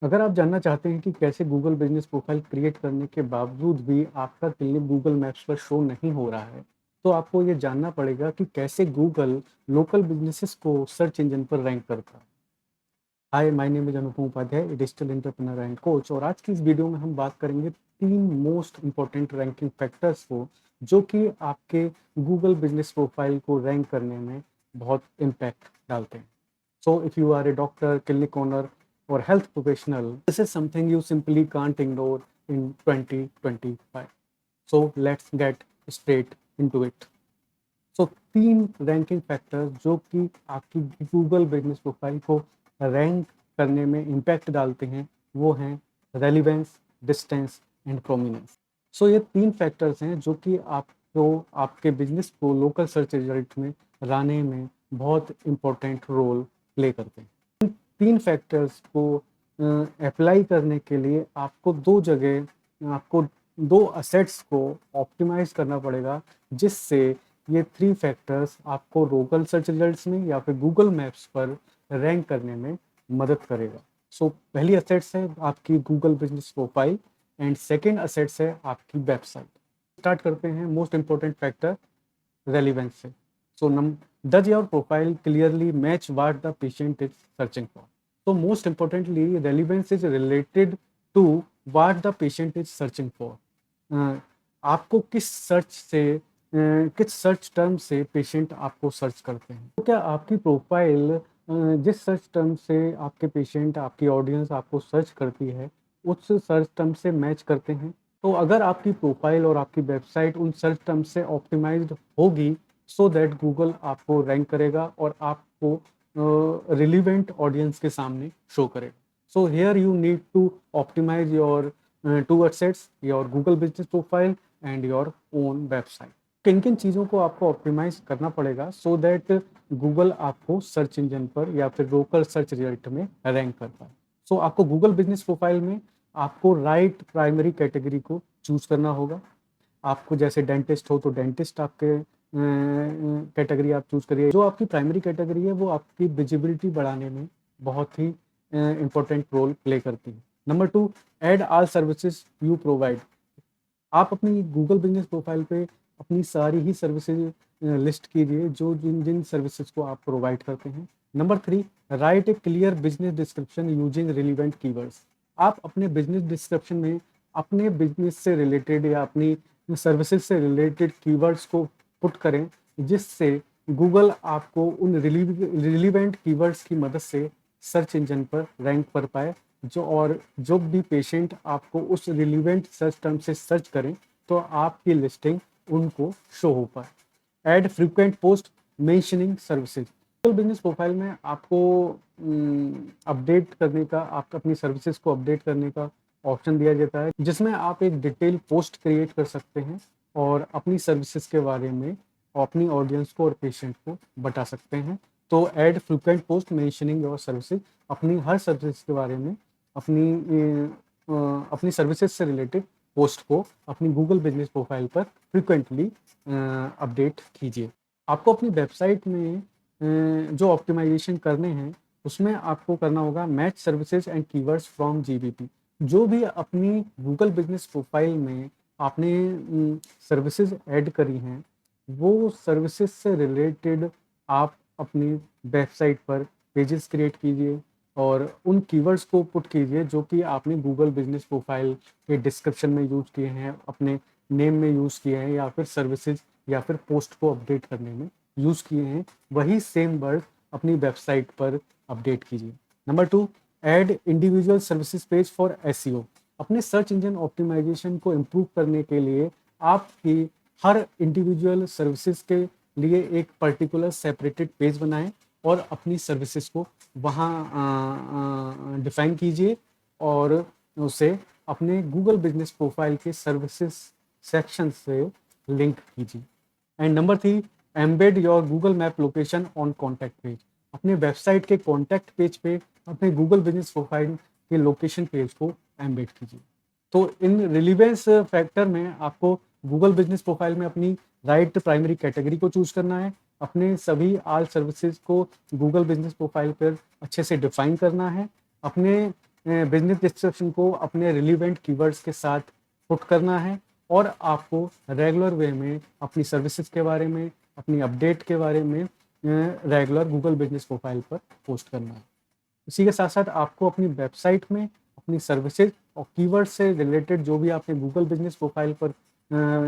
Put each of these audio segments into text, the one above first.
अगर आप जानना चाहते हैं कि कैसे गूगल बिजनेस प्रोफाइल क्रिएट करने के बावजूद भी आपका क्लिक गूगल मैप्स पर शो नहीं हो रहा है, तो आपको ये जानना पड़ेगा कि कैसे गूगल लोकल बिजनेसेस को सर्च इंजन पर रैंक करता है। Hi, my name is Anupam Upadhyay, digital entrepreneur and coach. और आज की इस वीडियो में हम बात करेंगे 3 मोस्ट इम्पोर्टेंट रैंकिंग फैक्टर्स को, जो कि आपके गूगल बिजनेस प्रोफाइल को रैंक करने में बहुत इम्पैक्ट डालते हैं। So if you are a doctor, clinic owner, or health professional, this is something you simply can't ignore in 2025. So let's get straight into it. So 3 ranking factors जो कि आपकी Google business profile को rank करने में impact डालते हैं, वो हैं रेलिवेंस, डिस्टेंस एंड प्रोमिनेंस। सो ये 3 फैक्टर्स हैं जो कि आपको आपके बिजनेस को लोकल सर्च रिजल्ट में लाने में बहुत इम्पोर्टेंट रोल प्ले करते हैं। 3 फैक्टर्स को अप्लाई करने के लिए आपको 2 जगह आपको 2 असेट्स को ऑप्टिमाइज़ करना पड़ेगा, जिससे ये 3 फैक्टर्स आपको लोकल सर्च रिजल्ट्स में या फिर गूगल मैप्स पर रैंक करने में मदद करेगा। सो पहली असेट्स है आपकी Google business profile and second assets है आपकी वेबसाइट। स्टार्ट करते हैं मोस्ट इम्पोर्टेंट फैक्टर रेलिवेंस से। So does your profile clearly match what the patient is searching for. तो most importantly relevance is related to what the patient is searching for. आपको किस search term से patient आपको search करते हैं। तो क्या आपकी प्रोफाइल जिस सर्च टर्म से आपके पेशेंट, आपकी ऑडियंस आपको सर्च करती है, उस सर्च टर्म से मैच करते हैं। तो अगर आपकी प्रोफाइल और आपकी वेबसाइट उन सर्च टर्म से ऑप्टिमाइज्ड होगी, सो दैट गूगल आपको रैंक करेगा और आपको रिलीवेंट ऑडियंस के सामने शो करेगा। So here you need to optimise your 2 assets, your Google business profile and your own website. किन किन चीज़ों को आपको ऑप्टिमाइज करना पड़ेगा सो दैट गूगल आपको सर्च इंजन पर या फिर लोकल सर्च रिजल्ट में रैंक कर पाए। सो आपको गूगल बिजनेस प्रोफाइल में आपको राइट प्राइमरी कैटेगरी को चूज करना होगा। आपको जैसे डेंटिस्ट हो तो डेंटिस्ट आपके कैटेगरी आप चूज करिए। जो आपकी प्राइमरी कैटेगरी है वो आपकी विजिबिलिटी बढ़ाने में बहुत ही इम्पोर्टेंट रोल प्ले करती है। Number 2, add all services you provide. आप अपनी गूगल बिजनेस प्रोफाइल पे अपनी सारी ही सर्विसेज लिस्ट कीजिए जो जिन जिन सर्विसेज को आप प्रोवाइड करते हैं। Number 3, write a clear business description using relevant keywords. आप अपने बिजनेस डिस्क्रिप्शन में अपने बिजनेस से रिलेटेड या अपनी सर्विसेज से रिलेटेड कीवर्ड्स को पुट करें, जिससे गूगल आपको उन रिलीवेंट कीवर्ड्स की मदद से सर्च इंजन पर रैंक कर पाए। जो भी पेशेंट आपको उस रिलीवेंट सर्च टर्म से सर्च करें तो आपकी लिस्टिंग उनको शो हो पाए। Add frequent post mentioning services. Google business profile में आपको अपडेट करने का, आप अपनी सर्विसेज को अपडेट करने का ऑप्शन दिया जाता है, जिसमें आप एक डिटेल पोस्ट क्रिएट कर सकते हैं और अपनी सर्विसेज के बारे में अपनी ऑडियंस को और पेशेंट को बता सकते हैं। तो add frequent post mentioning your services, अपनी हर सर्विस के बारे में अपनी सर्विसेज से रिलेटेड पोस्ट को अपनी गूगल बिजनेस प्रोफाइल पर फ्रीक्वेंटली अपडेट कीजिए। आपको अपनी वेबसाइट में जो ऑप्टिमाइजेशन करने हैं उसमें आपको करना होगा match services and keywords from GBP. जो भी अपनी गूगल बिजनेस प्रोफाइल में आपने सर्विसेज ऐड करी हैं, वो सर्विसेज से रिलेटेड आप अपनी वेबसाइट पर पेजेस क्रिएट कीजिए और उन कीवर्ड्स को पुट कीजिए जो कि आपने गूगल बिजनेस प्रोफाइल के डिस्क्रिप्शन में यूज़ किए हैं, अपने नेम में यूज़ किए हैं, या फिर सर्विसेज या फिर पोस्ट को अपडेट करने में यूज़ किए हैं। वही सेम वर्ड अपनी वेबसाइट पर अपडेट कीजिए। Number 2, add individual services page for SEO. अपने सर्च इंजन ऑप्टिमाइजेशन को इम्प्रूव करने के लिए आपकी हर इंडिविजुअल सर्विसेज के लिए एक पर्टिकुलर सेपरेटेड पेज बनाएं और अपनी सर्विसेज को वहाँ डिफाइन कीजिए और उसे अपने गूगल बिजनेस प्रोफाइल के सर्विसेज सेक्शन से लिंक कीजिए। And number 3, embed your Google map location on contact page. अपने वेबसाइट के कॉन्टैक्ट पेज पे अपने गूगल बिजनेस प्रोफाइल के लोकेशन पेज को एम्बेड कीजिए। तो इन रिलीवेंस फैक्टर में आपको गूगल बिजनेस प्रोफाइल में अपनी राइट प्राइमरी कैटेगरी को चूज करना है, अपने सभी आल सर्विसेज को गूगल बिजनेस प्रोफाइल पर अच्छे से डिफाइन करना है, अपने बिजनेस डिस्क्रिप्शन को अपने रिलीवेंट कीवर्ड्स के साथ पुट करना है और आपको रेगुलर वे में अपनी सर्विसेज के बारे में, अपनी अपडेट के बारे में रेगुलर गूगल बिजनेस प्रोफाइल पर पोस्ट करना है। इसी के साथ साथ आपको अपनी वेबसाइट में अपनी सर्विसेज और कीवर्ड से रिलेटेड जो भी आपने गूगल बिजनेस प्रोफाइल पर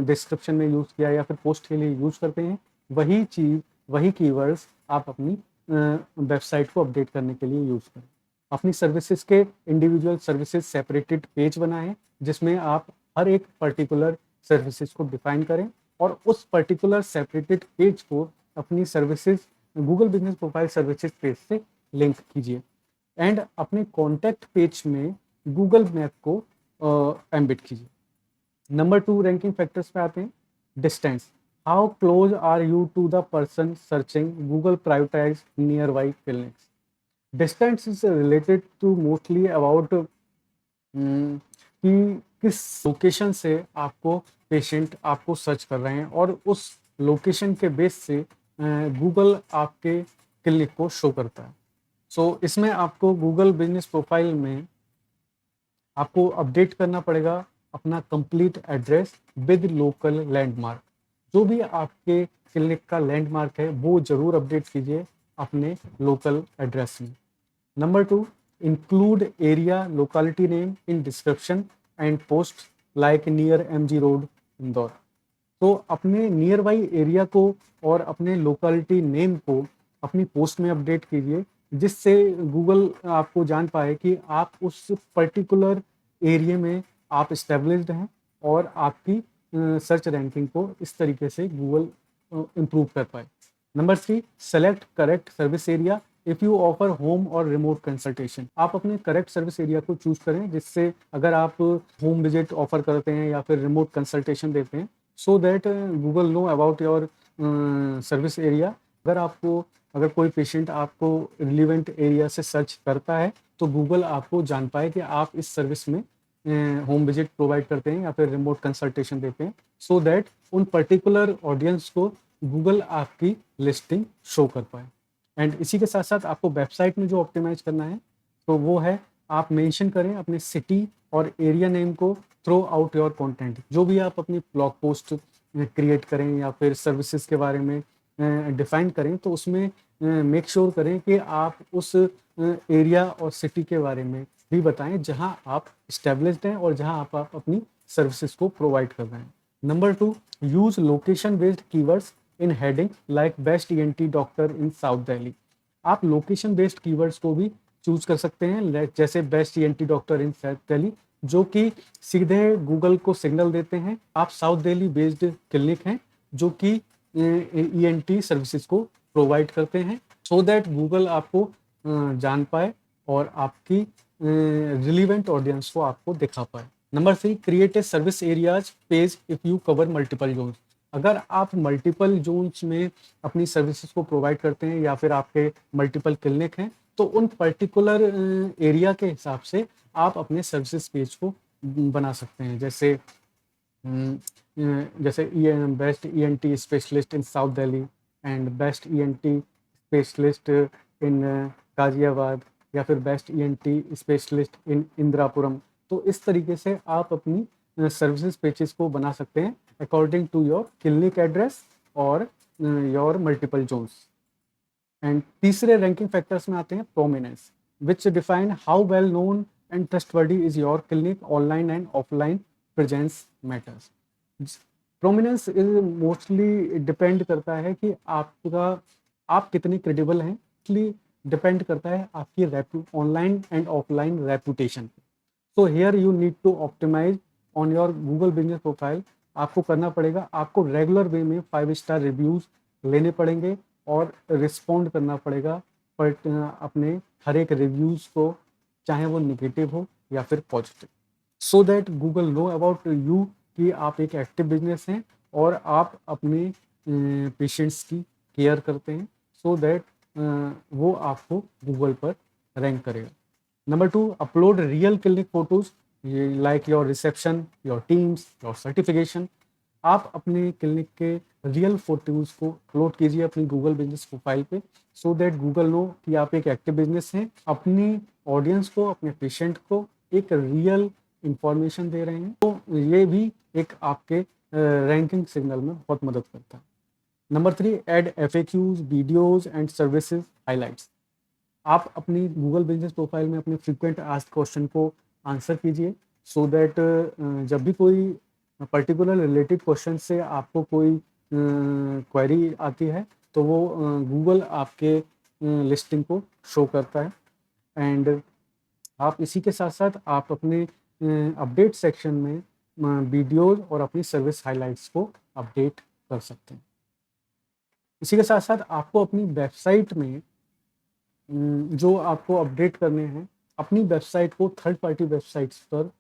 डिस्क्रिप्शन में यूज़ किया या फिर पोस्ट के लिए यूज़ करते हैं, वही चीज़, वही कीवर्ड्स आप अपनी वेबसाइट को अपडेट करने के लिए यूज़ करें। अपनी सर्विसेज के इंडिविजुअल सर्विसेज सेपरेटेड पेज बनाएं जिसमें आप हर एक पर्टिकुलर सर्विसेज को डिफाइन करें और उस पर्टिकुलर सेपरेटेड पेज को अपनी services Google business profile services page से लिंक कीजिए एंड अपने कॉन्टैक्ट पेज में गूगल मैप को एम्बेड कीजिए। नंबर 2 रैंकिंग फैक्टर्स पे आते हैं, distance. How close are you to the person searching Google prioritise nearby clinics. Distance is related to mostly about कि किस लोकेशन से आपको पेशेंट आपको सर्च कर रहे हैं और उस लोकेशन के बेस से गूगल आपके क्लिनिक को शो करता है। सो इसमें आपको गूगल बिजनेस प्रोफाइल में आपको अपडेट करना पड़ेगा अपना complete address with local landmark. जो भी आपके क्लिनिक का लैंडमार्क है वो ज़रूर अपडेट कीजिए अपने लोकल एड्रेस में। Number 2, include area locality name in description and post like near MG road Indore. तो अपने नियर बाई एरिया को और अपने लोकेलिटी नेम को अपनी पोस्ट में अपडेट कीजिए जिससे गूगल आपको जान पाए कि आप उस पर्टिकुलर एरिया में आप इस्टेब्लिश्ड हैं और आपकी सर्च रैंकिंग को इस तरीके से गूगल इम्प्रूव कर पाए। Number 3, select correct service area if you offer home और रिमोट कंसल्टेशन। आप अपने करेक्ट सर्विस एरिया को चूज करें जिससे अगर आप होम विजिट ऑफर करते हैं या फिर रिमोट कंसल्टेशन देते हैं so that Google know about your service area. अगर कोई पेशेंट आपको रिलीवेंट एरिया से सर्च करता है तो गूगल आपको जान पाए कि आप इस सर्विस में होम विजिट प्रोवाइड करते हैं या फिर रिमोट कंसल्टेशन देते हैं सो दैट उन पर्टिकुलर ऑडियंस को गूगल आपकी लिस्टिंग शो कर पाए। एंड इसी के साथ साथ आपको वेबसाइट में जो ऑप्टिमाइज करना है तो वो है आप मेंशन करें अपने सिटी और एरिया नेम को थ्रू आउट योर कंटेंट। जो भी आप अपनी ब्लॉग पोस्ट क्रिएट करें या फिर सर्विसेज के बारे में डिफाइन करें तो उसमें मेक श्योर करें कि आप उस एरिया और सिटी के बारे में भी बताएं जहां आप इस्टेब्लिश्ड हैं और जहां आप अपनी सर्विसेज को प्रोवाइड कर रहे हैं। Number 2, use location based keywords in heading like best ENT doctor in south Delhi. आप लोकेशन बेस्ड कीवर्ड्स को भी चूज कर सकते हैं जैसे बेस्ट ENT डॉक्टर इन साउथ दिल्ली जो कि सीधे गूगल को सिग्नल देते हैं आप साउथ दिल्ली बेस्ड क्लिनिक हैं जो कि ENT सर्विसेज को प्रोवाइड करते हैं सो दैट गूगल आपको जान पाए और आपकी रिलीवेंट ऑडियंस को आपको दिखा पाए। Number 3, create a service areas page if you cover multiple zones. अगर आप मल्टीपल जोन्स में अपनी सर्विसेज को प्रोवाइड करते हैं या फिर आपके मल्टीपल क्लिनिक हैं तो उन पर्टिकुलर एरिया के हिसाब से आप अपने सर्विसेज पेज को बना सकते हैं जैसे best ENT specialist in south Delhi and best ENT specialist in Ghaziabad या फिर best ENT specialist in Indirapuram. तो इस तरीके से आप अपनी सर्विसेज पेजेस को बना सकते हैं according to your clinic address और योर मल्टीपल जोन्स। एंड तीसरे रैंकिंग फैक्टर्स में आते हैं prominence which define how well known and trustworthy is your clinic online and offline presence matters. Prominence is mostly depend करता है कि आप कितने क्रेडिबल हैं, इसलिए डिपेंड करता है आपकी online and offline reputation. So here you need to optimise on your Google business profile. आपको करना पड़ेगा, आपको रेगुलर वे में 5 स्टार रिव्यूज़ लेने पड़ेंगे और रिस्पॉन्ड करना पड़ेगा बट अपने हर एक रिव्यूज़ को चाहे वो निगेटिव हो या फिर positive so that Google know about you कि आप एक एक्टिव बिजनेस हैं और आप अपने पेशेंट्स की केयर करते हैं सो दैट वो आपको गूगल पर रैंक करेगा। Number 2, upload real clinic photos like your reception, your teams, your certification. आप अपने क्लिनिक के रियल फोटोज को अपलोड कीजिए अपनी गूगल बिजनेस प्रोफाइल पे सो दैट गूगल नो कि आप एक एक्टिव बिजनेस हैं। अपनी ऑडियंस को, अपने पेशेंट को एक रियल इंफॉर्मेशन दे रहे हैं, तो ये भी एक आपके रैंकिंग सिग्नल में बहुत मदद करता है। Number 3, add FAQs, videos and services highlights. आप अपनी गूगल बिजनेस प्रोफाइल में अपने फ्रीक्वेंट आस्क्ड क्वेश्चन को आंसर कीजिए, सो दैट जब भी कोई पर्टिकुलर रिलेटेड क्वेश्चन से आपको कोई क्वेरी आती है तो वो गूगल आपके लिस्टिंग को शो करता है। एंड आप इसी के साथ साथ आप अपने अपडेट सेक्शन में वीडियोज और अपनी सर्विस हाइलाइट्स को अपडेट कर सकते हैं। इसी के साथ साथ आपको अपनी वेबसाइट में जो आपको अपडेट करने हैं, अपनी वेबसाइट को थर्ड पार्टी वेबसाइट्स पर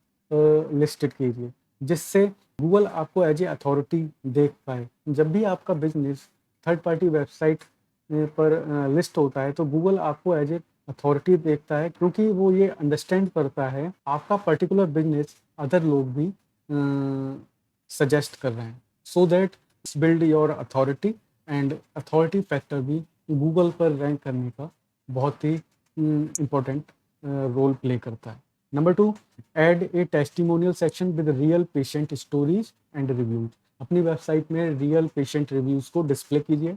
लिस्टेड कीजिए, जिससे गूगल आपको एज ए अथॉरिटी देख पाए। जब भी आपका बिजनेस थर्ड पार्टी वेबसाइट पर लिस्ट होता है तो गूगल आपको एज ए अथॉरिटी देखता है, क्योंकि वो ये अंडरस्टैंड करता है आपका पर्टिकुलर बिजनेस अदर लोग भी सजेस्ट कर रहे हैं, so that build your authority. And authority factor भी गूगल पर रैंक करने का बहुत ही इम्पोर्टेंट रोल प्ले करता है। Number 2, add a testimonial section with real patient stories and reviews. अपनी वेबसाइट में रियल पेशेंट रिव्यूज को डिस्प्ले कीजिए।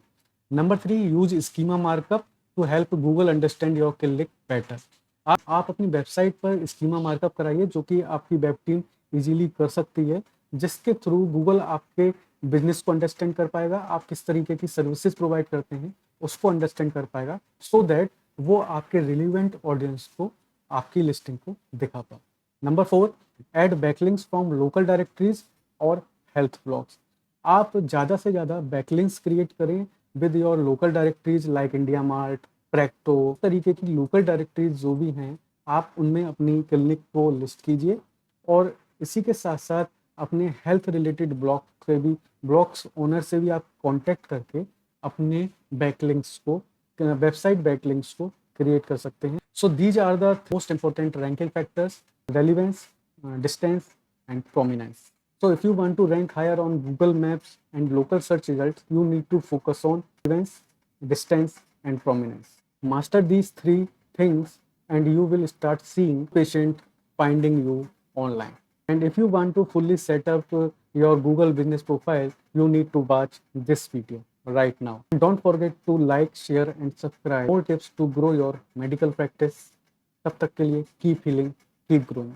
Number 3, use schema markup to help Google understand your click better. आप अपनी वेबसाइट पर schema markup कराइए, जो कि आपकी वेब टीम इजीली कर सकती है, जिसके थ्रू गूगल आपके बिजनेस को अंडरस्टैंड कर पाएगा, आप किस तरीके की सर्विसेज प्रोवाइड करते हैं उसको अंडरस्टैंड कर पाएगा, सो दैट वो आपके रिलीवेंट ऑडियंस को आपकी लिस्टिंग को दिखा पाए। Number 4, add backlinks from local directories और हेल्थ ब्लॉग्स। आप ज़्यादा से ज़्यादा बैकलिंक्स क्रिएट करें with your local directories like India Mart, Practo, तरीके की लोकल डायरेक्टरीज जो भी हैं, आप उनमें अपनी क्लिनिक को लिस्ट कीजिए। और इसी के साथ साथ अपने हेल्थ रिलेटेड ब्लॉग्स ओनर से भी आप कांटेक्ट करके अपने बैकलिंक्स को, वेबसाइट बैकलिंक्स को क्रिएट कर सकते हैं। So these are the most important ranking factors: relevance, distance and prominence. So if you want to rank higher on Google Maps and local search results, you need to focus on relevance, distance and prominence. Master these 3 things and you will start seeing patient finding you online. And if you want to fully set up your Google business profile, you need to watch this video right now. Don't forget to like, share and subscribe. More tips to grow your medical practice. तब तक के लिए keep healing, keep growing.